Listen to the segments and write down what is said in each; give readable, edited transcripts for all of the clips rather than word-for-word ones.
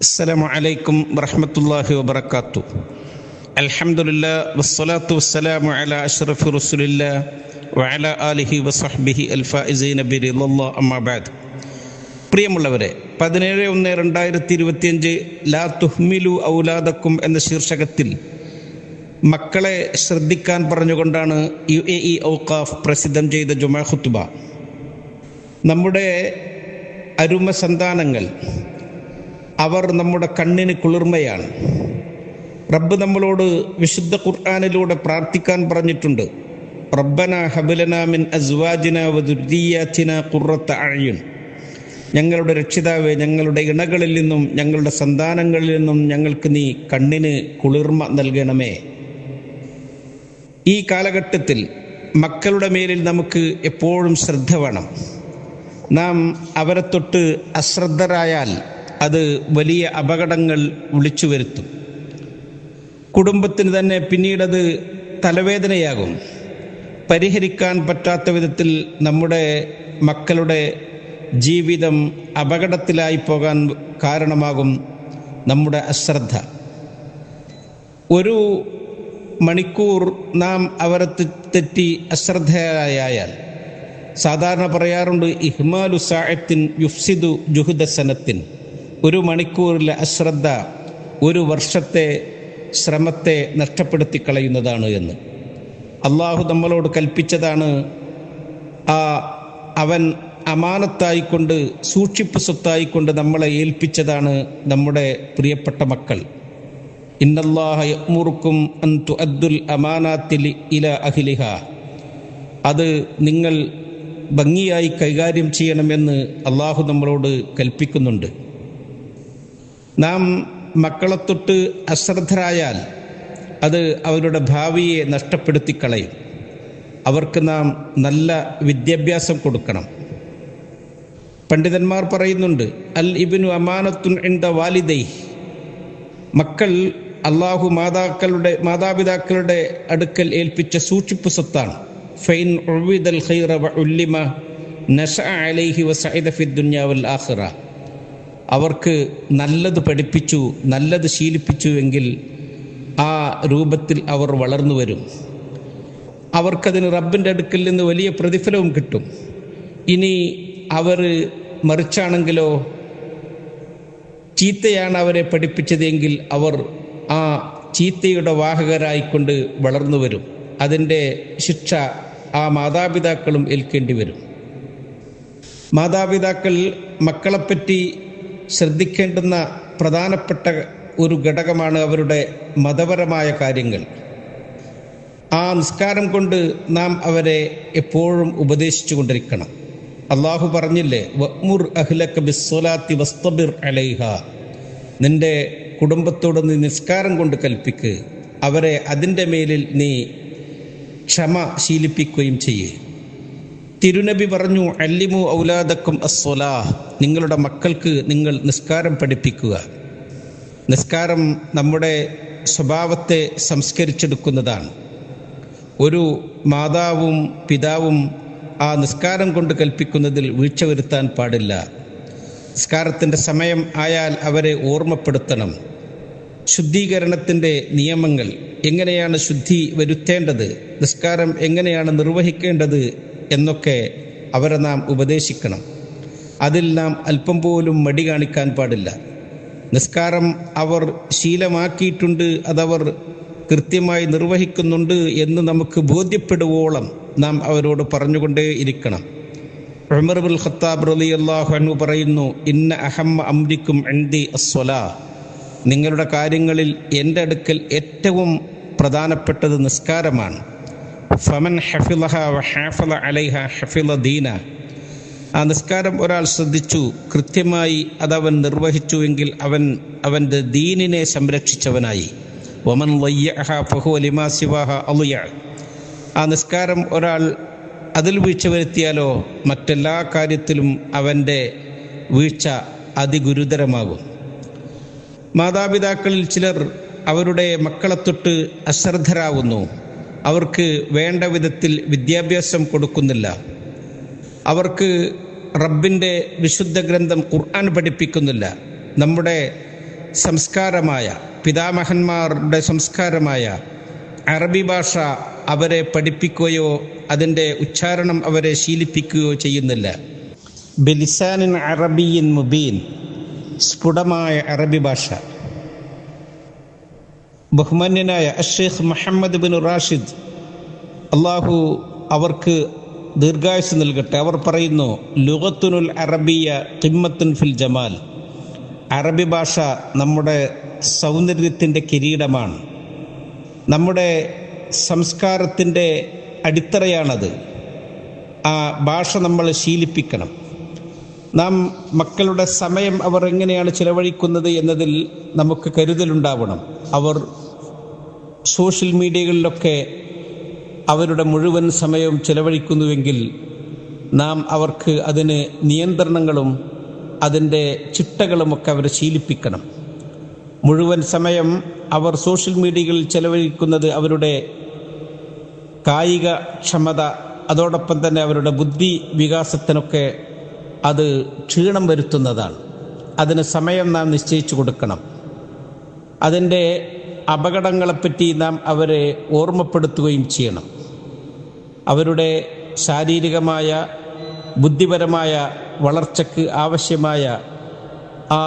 അസ്സലാമു അലൈക്കും വറഹ്മത്തുള്ളാഹി വബറകാതുഹു. അൽഹംദുലില്ലാഹ് വസ്സലാത്തു വസ്സലാമു അലാ അഷ്റഫി റസൂലില്ലാഹ് വഅലാ ആലിഹി വസഹ്ബിഹി അൽഫായിസീന ബിറിളല്ലാഹ് അമ്മാ ബഅദ്. പ്രിയമുള്ളവരെ, 17/1/2025 ലാ തുഹ്മിലു ഔലാദക്കും എന്ന ശീർഷകത്തിൽ മക്കളെ ശ്രദ്ധിക്കാൻ പറഞ്ഞുകൊണ്ടാണ് UAE ഔഖാഫ് പ്രസിദ്ധം ചെയ്ത ജുമാ ഖുത്ബ. നമ്മുടെ അരുമ സന്താനങ്ങൾ, അവർ നമ്മുടെ കണ്ണിന് കുളിർമയാണ്. റബ്ബ് നമ്മളോട് വിശുദ്ധ ഖുർആനിലൂടെ പ്രാർത്ഥിക്കാൻ പറഞ്ഞിട്ടുണ്ട്. റബ്ബനാ ഹബ്ലനാ മിൻ അസ്വാജിനാ വദുർരിയ്യാതിനാ ഖുർറത അഅ്യുൻ. ഞങ്ങളുടെ രക്ഷിതാവേ, ഞങ്ങളുടെ ഇണകളിൽ നിന്നും ഞങ്ങളുടെ സന്താനങ്ങളിൽ നിന്നും ഞങ്ങൾക്ക് നീ കണ്ണിന് കുളിർമ നൽകണമേ. ഈ കാലഘട്ടത്തിൽ മക്കളുടെ മേലിൽ നമുക്ക് എപ്പോഴും ശ്രദ്ധ വേണം. നാം അവരെ തൊട്ട് അശ്രദ്ധരായാൽ അത് വലിയ അപകടങ്ങൾ വിളിച്ചു വരുത്തും. കുടുംബത്തിന് തന്നെ പിന്നീടത് തലവേദനയാകും. പരിഹരിക്കാൻ പറ്റാത്ത വിധത്തിൽ നമ്മുടെ മക്കളുടെ ജീവിതം അപകടത്തിലായി പോകാൻ കാരണമാകും നമ്മുടെ അശ്രദ്ധ. ഒരു മണിക്കൂർ നാം അവരെ തെറ്റി അശ്രദ്ധയായാൽ, സാധാരണ പറയാറുണ്ട്, ഇഹ്മാലു സാഅത്തിൻ യുഫ്സിദു ജുഹുദ സനത്തിൻ. ഒരു മണിക്കൂറിലെ അശ്രദ്ധ ഒരു വർഷത്തെ ശ്രമത്തെ നഷ്ടപ്പെടുത്തി കളയുന്നതാണ് എന്ന് അള്ളാഹു നമ്മളോട് കൽപ്പിച്ചതാണ്. അവൻ അമാനത്തായിക്കൊണ്ട്, സൂക്ഷിപ്പ് സ്വത്തായിക്കൊണ്ട് നമ്മളെ ഏൽപ്പിച്ചതാണ് നമ്മുടെ പ്രിയപ്പെട്ട മക്കൾ. ഇന്നല്ലാഹ യഅ്മുറുക്കും അൻ തുഅദ്ദുൽ അമാനാത്തി ഇലാ അഹ്ലിഹാ. അത് നിങ്ങൾ ഭംഗിയായി കൈകാര്യം ചെയ്യണമെന്ന് അള്ളാഹു നമ്മളോട് കൽപ്പിക്കുന്നുണ്ട്. നാം മക്കളെ തൊട്ട് അശ്രദ്ധരായാൽ അത് അവരുടെ ഭാവിയെ നഷ്ടപ്പെടുത്തി കളയും. അവർക്ക് നാം നല്ല വിദ്യാഭ്യാസം കൊടുക്കണം. പണ്ഡിതന്മാർ പറയുന്നുണ്ട്, അൽ ഇബ്നു അമാനത്തുൻ ഇൻദ വാലിദൈഹി. മക്കൾ അള്ളാഹു മാതാപിതാക്കളുടെ അടുക്കൽ ഏൽപ്പിച്ച സൂക്ഷിപ്പ് സ്വത്താണ്. ഫൈൻ ഉവിദൽ ഖൈറ വഉല്ലിമ നശഅ അലൈഹി വസഇദ ഫിദ് ദുനിയ വൽ ആഖിറ. അവർക്ക് നല്ലത് പഠിപ്പിച്ചു, നല്ലത് ശീലിപ്പിച്ചു എങ്കിൽ ആ രൂപത്തിൽ അവർ വളർന്നു വരും. അവർക്കതിന് റബ്ബിൻ്റെ അടുക്കൽ നിന്ന് വലിയ പ്രതിഫലവും കിട്ടും. ഇനി അവർ മറിച്ചാണെങ്കിലോ, ചീത്തയാണ് അവരെ പഠിപ്പിച്ചതെങ്കിൽ അവർ ആ ചീത്തയുടെ വാഹകരായിക്കൊണ്ട് വളർന്നു വരും. അതിൻ്റെ ശിക്ഷ ആ മാതാപിതാക്കളും ഏൽക്കേണ്ടി വരും. മാതാപിതാക്കൾ മക്കളെപ്പറ്റി ശ്രദ്ധിക്കേണ്ടുന്ന പ്രധാനപ്പെട്ട ഒരു ഘടകമാണ് അവരുടെ മതപരമായ കാര്യങ്ങൾ. ആ നിസ്കാരം കൊണ്ട് നാം അവരെ എപ്പോഴും ഉപദേശിച്ചു കൊണ്ടിരിക്കണം. അള്ളാഹു പറഞ്ഞില്ലേ, വഅ്മുർ അഹ്ലക ബിസ്സലാത്തി വസ്തബിർ അലൈഹാ. നിന്റെ കുടുംബത്തോട് നീ നിസ്കാരം കൊണ്ട് കൽപ്പിക്ക്, അവരെ അതിൻ്റെ മേലിൽ നീ ക്ഷമ ശീലിപ്പിക്കുകയും ചെയ്യേ. തിരുനബി പറഞ്ഞു, അല്ലിമു ഔലാദക്കും അസ്സലാഹ്. നിങ്ങളുടെ മക്കൾക്ക് നിങ്ങൾ നിസ്കാരം പഠിപ്പിക്കുക. നിസ്കാരം നമ്മുടെ സ്വഭാവത്തെ സംസ്കരിച്ചെടുക്കുന്നതാണ്. ഒരു മാതാവും പിതാവും ആ നിസ്കാരം കൊണ്ട് കൽപ്പിക്കുന്നതിൽ വീഴ്ച വരുത്താൻ പാടില്ല. നിസ്കാരത്തിൻ്റെ സമയം ആയാൽ അവരെ ഓർമ്മപ്പെടുത്തണം. ശുദ്ധീകരണത്തിൻ്റെ നിയമങ്ങൾ, എങ്ങനെയാണ് ശുദ്ധി വരുത്തേണ്ടത്, നിസ്കാരം എങ്ങനെയാണ് നിർവഹിക്കേണ്ടത് എന്നൊക്കെ അവരെ നാം ഉപദേശിക്കണം. അതിൽ നാം അല്പം പോലും മടി കാണിക്കാൻ പാടില്ല. നിസ്കാരം അവർ ശീലമാക്കിയിട്ടുണ്ട്, അതവർ കൃത്യമായി നിർവഹിക്കുന്നുണ്ട് എന്ന് നമുക്ക് ബോധ്യപ്പെടുവോളം നാം അവരോട് പറഞ്ഞുകൊണ്ടേ ഇരിക്കണം. ഉമർ ഇബ്നുൽ ഖത്താബ് റളിയല്ലാഹു അൻഹു പറയുന്നു, ഇന്ന അഹമ്മ അംരിക്കും ഇൻദി അസ്സലാ. നിങ്ങളുടെ കാര്യങ്ങളിൽ എൻ്റെ അടുക്കൽ ഏറ്റവും പ്രധാനപ്പെട്ടത് നിസ്കാരമാണ്. ഫമൻ ഹഫിളഹ വഹാഫള അലൈഹ ഹഫിള ദീന. ആ നിസ്കാരം ഒരാൾ ശ്രദ്ധിച്ചു, കൃത്യമായി അതവൻ നിർവഹിച്ചു എങ്കിൽ അവൻ്റെ ദീനിനെ സംരക്ഷിച്ചവനായി. വമൻ വയ്യഹ ഫഹുവ ലിമാ സിവാഹ അളിയ. ആ നിസ്കാരം ഒരാൾ അതിൽ വീഴ്ച വരുത്തിയാലോ മറ്റെല്ലാ കാര്യത്തിലും അവൻ്റെ വീഴ്ച അതിഗുരുതരമാകും. മാതാപിതാക്കളിൽ ചിലർ അവരുടെ മക്കളെ തൊട്ട് അശ്രദ്ധരാകുന്നു. അവർക്ക് വേണ്ട വിധത്തിൽ വിദ്യാഭ്യാസം കൊടുക്കുന്നില്ല. അവർക്ക് റബ്ബിൻ്റെ വിശുദ്ധ ഗ്രന്ഥം ഖുർആൻ പഠിപ്പിക്കുന്നില്ല. നമ്മുടെ സംസ്കാരമായ, പിതാമഹന്മാരുടെ സംസ്കാരമായ അറബി ഭാഷ അവരെ പഠിപ്പിക്കുകയോ അതിൻ്റെ ഉച്ചാരണം അവരെ ശീലിപ്പിക്കുകയോ ചെയ്യുന്നില്ല. ബിലിസാനിൻ അറബിയിൻ മുബീൻ, സ്ഫുടമായ അറബി ഭാഷ. ബഹുമാന്യനായ അഷേഖ് മുഹമ്മദ് ബിൻ റാഷിദ്, അള്ളാഹു അവർക്ക് ദീർഘായുസ് നൽകട്ടെ, അവർ പറയുന്നു, ലുഗത്തുനുൽ അറബിയ ഖിമ്മത്തുൻ ഫിൽ ജമാൽ. അറബി ഭാഷ നമ്മുടെ സൗന്ദര്യത്തിൻ്റെ കിരീടമാണ്, നമ്മുടെ സംസ്കാരത്തിൻ്റെ അടിത്തറയാണത്. ആ ഭാഷ നമ്മൾ ശീലിപ്പിക്കണം. നാം മക്കളുടെ സമയം അവർ എങ്ങനെയാണ് ചിലവഴിക്കുന്നത് എന്നതിൽ നമുക്ക് കരുതലുണ്ടാവണം. അവർ സോഷ്യൽ മീഡിയകളിലൊക്കെ അവരുടെ മുഴുവൻ സമയവും ചിലവഴിക്കുന്നുവെങ്കിൽ നാം അവർക്ക് അതിന് നിയന്ത്രണങ്ങളും അതിൻ്റെ ചിട്ടകളുമൊക്കെ അവരെ ശീലിപ്പിക്കണം. മുഴുവൻ സമയം അവർ സോഷ്യൽ മീഡിയകളിൽ ചിലവഴിക്കുന്നത് അവരുടെ കായിക ക്ഷമത, അതോടൊപ്പം തന്നെ അവരുടെ ബുദ്ധി വികാസത്തിനൊക്കെ അത് ക്ഷീണം വരുത്തുന്നതാണ്. അതിന് സമയം നാം നിശ്ചയിച്ചു കൊടുക്കണം. അതിൻ്റെ അപകടങ്ങളെപ്പറ്റി നാം അവരെ ഓർമ്മപ്പെടുത്തുകയും ചെയ്യണം. അവരുടെ ശാരീരികമായ ബുദ്ധിപരമായ വളർച്ചയ്ക്ക് ആവശ്യമായ ആ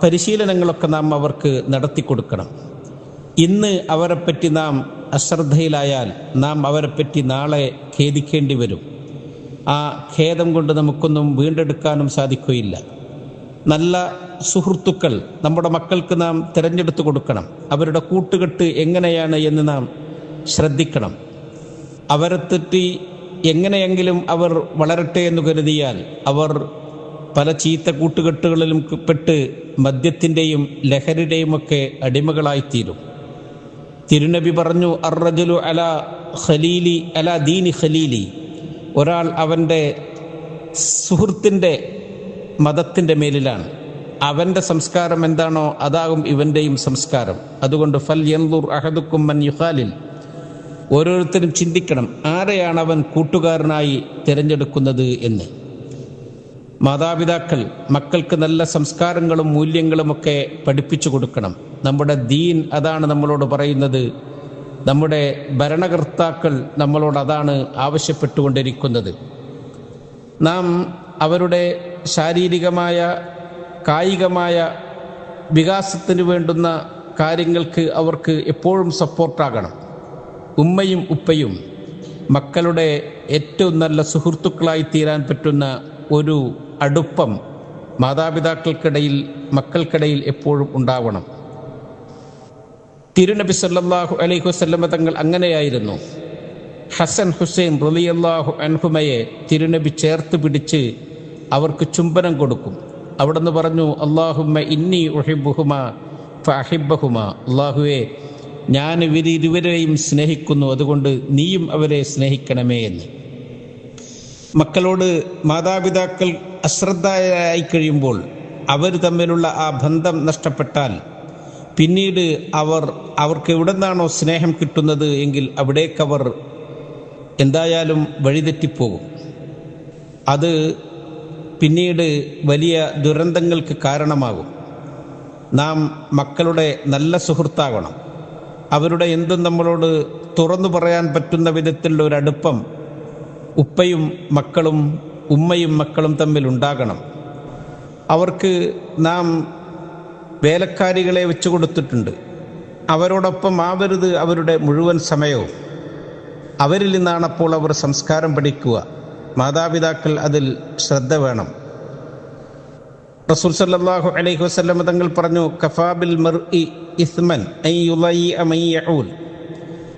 പരിശീലനങ്ങളൊക്കെ നാം അവർക്ക് നടത്തിക്കൊടുക്കണം. ഇന്ന് അവരെപ്പറ്റി നാം അശ്രദ്ധയിലായാൽ നാം അവരെപ്പറ്റി നാളെ ഖേദിക്കേണ്ടി വരും. ആ ഖേദം കൊണ്ട് നമുക്കൊന്നും വീണ്ടെടുക്കാനും സാധിക്കുകയില്ല. നല്ല സുഹൃത്തുക്കൾ നമ്മുടെ മക്കൾക്ക് നാം തിരഞ്ഞെടുത്തു കൊടുക്കണം. അവരുടെ കൂട്ടുകെട്ട് എങ്ങനെയാണ് എന്ന് നാം ശ്രദ്ധിക്കണം. അവരെ തെറ്റി എങ്ങനെയെങ്കിലും അവർ വളരട്ടെ എന്ന് കരുതിയാൽ അവർ പല ചീത്ത കൂട്ടുകെട്ടുകളിലും പെട്ട് മദ്യത്തിൻ്റെയും ലഹരിയുടെയും ഒക്കെ അടിമകളായിത്തീരും. തിരുനബി പറഞ്ഞു, അർറജുലു അലാ ഖലീലി അലാ ദീനി ഖലീലി, ഒരാൾ അവൻ്റെ സുഹൃത്തിൻ്റെ മതത്തിൻ്റെ മേലിലാണ്. അവൻ്റെ സംസ്കാരം എന്താണോ അതാകും ഇവൻ്റെയും സംസ്കാരം. അതുകൊണ്ട് ഫൽ യൻദുർ അഹദുക്കും മൻ യുഖാലിൽ, ഓരോരുത്തരും ചിന്തിക്കണം ആരെയാണ് അവൻ കൂട്ടുകാരനായി തിരഞ്ഞെടുക്കുന്നത് എന്ന്. മാതാപിതാക്കൾ മക്കൾക്ക് നല്ല സംസ്കാരങ്ങളും മൂല്യങ്ങളുമൊക്കെ പഠിപ്പിച്ചു കൊടുക്കണം. നമ്മുടെ ദീൻ അതാണ് നമ്മളോട് പറയുന്നത്. നമ്മുടെ ഭരണകർത്താക്കൾ നമ്മളോട് അതാണ് ആവശ്യപ്പെട്ടുകൊണ്ടിരിക്കുന്നത്. നാം അവരുടെ ശാരീരികമായ കായികമായ വികാസത്തിന് വേണ്ടുന്ന കാര്യങ്ങൾക്ക് അവർക്ക് എപ്പോഴും സപ്പോർട്ടാകണം. ഉമ്മയും ഉപ്പയും മക്കളുടെ ഏറ്റവും നല്ല സുഹൃത്തുക്കളായി തീരാൻ പറ്റുന്ന ഒരു അടുപ്പം മാതാപിതാക്കൾക്കിടയിൽ മക്കൾക്കിടയിൽ എപ്പോഴും ഉണ്ടാവണം. തിരുനബി സല്ലല്ലാഹു അലൈഹി വസല്ലം തങ്ങൾ അങ്ങനെയായിരുന്നു. ഹസൻ ഹുസൈൻ റളിയല്ലാഹു അൻഹുമയെ തിരുനബി ചേർത്ത് പിടിച്ച് അവർക്ക് ചുംബനം കൊടുക്കും. അവിടുന്ന് പറഞ്ഞു, അല്ലാഹുമ്മ ഇന്നി ഉഹിബ്ബുഹുമാ ഫഅഹിബ്ബഹുമാ, അല്ലാഹുവേ ഞാൻ ഇവരിരുവരെയും സ്നേഹിക്കുന്നു, അതുകൊണ്ട് നീയും അവരെ സ്നേഹിക്കണമേ എന്ന്. മക്കളോട് മാതാപിതാക്കൾ അശ്രദ്ധരായി കഴിയുമ്പോൾ അവർ തമ്മിലുള്ള ആ ബന്ധം നഷ്ടപ്പെട്ടാൽ പിന്നീട് അവർക്ക് എവിടെ നിന്നാണോ സ്നേഹം കിട്ടുന്നത് എങ്കിൽ അവിടേക്കവർ എന്തായാലും വഴിതെറ്റിപ്പോകും. അത് പിന്നീട് വലിയ ദുരന്തങ്ങൾക്ക് കാരണമാകും. നാം മക്കളുടെ നല്ല സുഹൃത്താകണം. അവരുടെ എന്തും നമ്മളോട് തുറന്നു പറയാൻ പറ്റുന്ന വിധത്തിലുള്ള ഒരടുപ്പം ഉപ്പയും മക്കളും ഉമ്മയും മക്കളും തമ്മിൽ ഉണ്ടാകണം. അവർക്ക് നാം വേലക്കാരികളെ വെച്ചു കൊടുത്തിട്ടുണ്ട്. അവരോടൊപ്പം ആവരുത് അവരുടെ മുഴുവൻ സമയവും. അവരിൽ നിന്നാണപ്പോൾ അവർ സംസ്കാരം പഠിക്കുക. മാതാപിതാക്കൾ അതിൽ ശ്രദ്ധ വേണം. റസൂൽ സല്ലല്ലാഹു അലൈഹി വസല്ലം തങ്ങൾ പറഞ്ഞു, കഫാബിൽ മർഇ ഇസ്മൻ അൻ യുളയ്യ മൻ യഊൽ,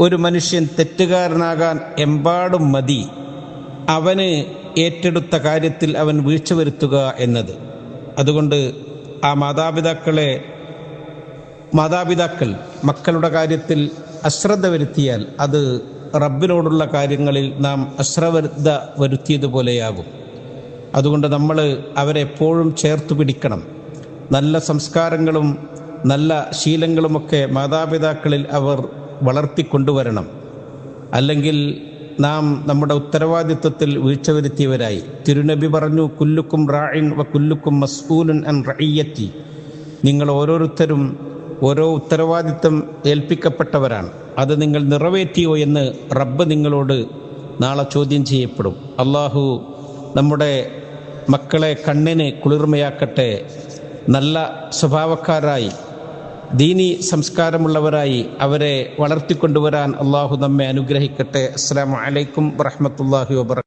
ഒരു മനുഷ്യൻ തെറ്റുകാരനാകാൻ എമ്പാടും മതി അവന് ഏറ്റെടുത്ത കാര്യത്തിൽ അവൻ വീഴ്ച വരുത്തുക എന്നത്. അതുകൊണ്ട് ആ മാതാപിതാക്കൾ മക്കളുടെ കാര്യത്തിൽ അശ്രദ്ധ വരുത്തിയാൽ അത് റബ്ബിനോടുള്ള കാര്യങ്ങളിൽ നാം അശ്രദ്ധ വരുത്തിയതുപോലെയാകും. അതുകൊണ്ട് നമ്മൾ അവരെ എപ്പോഴും ചേർത്ത് പിടിക്കണം. നല്ല സംസ്കാരങ്ങളും നല്ല ശീലങ്ങളുമൊക്കെ മാതാപിതാക്കളിൽ അവർ വളർത്തിക്കൊണ്ടുവരണം. അല്ലെങ്കിൽ നാം നമ്മുടെ ഉത്തരവാദിത്വത്തിൽ വീഴ്ച വരുത്തിയവരായി. തിരുനബി പറഞ്ഞു, കുല്ലുക്കും റാഇൻ വ കുല്ലുക്കും മസ്ഊലുൻ അൻ റഇയ്യത്തി, നിങ്ങൾ ഓരോരുത്തരും ഓരോ ഉത്തരവാദിത്തം ഏൽപ്പിക്കപ്പെട്ടവരാണ്. അത് നിങ്ങൾ നിറവേറ്റിയോ എന്ന് റബ്ബ് നിങ്ങളോട് നാളെ ചോദ്യം ചെയ്യപ്പെടും. അള്ളാഹു നമ്മുടെ മക്കളെ കണ്ണിന് കുളിർമയാക്കട്ടെ. നല്ല സ്വഭാവക്കാരായി ദീനി സംസ്കാരമുള്ളവരായി അവരെ വളർത്തിക്കൊണ്ടുവരാൻ അള്ളാഹു നമ്മെ അനുഗ്രഹിക്കട്ടെ. അസ്സലാമു അലൈക്കും വറഹ്മത്തുള്ളാഹി വബറകാതുഹു.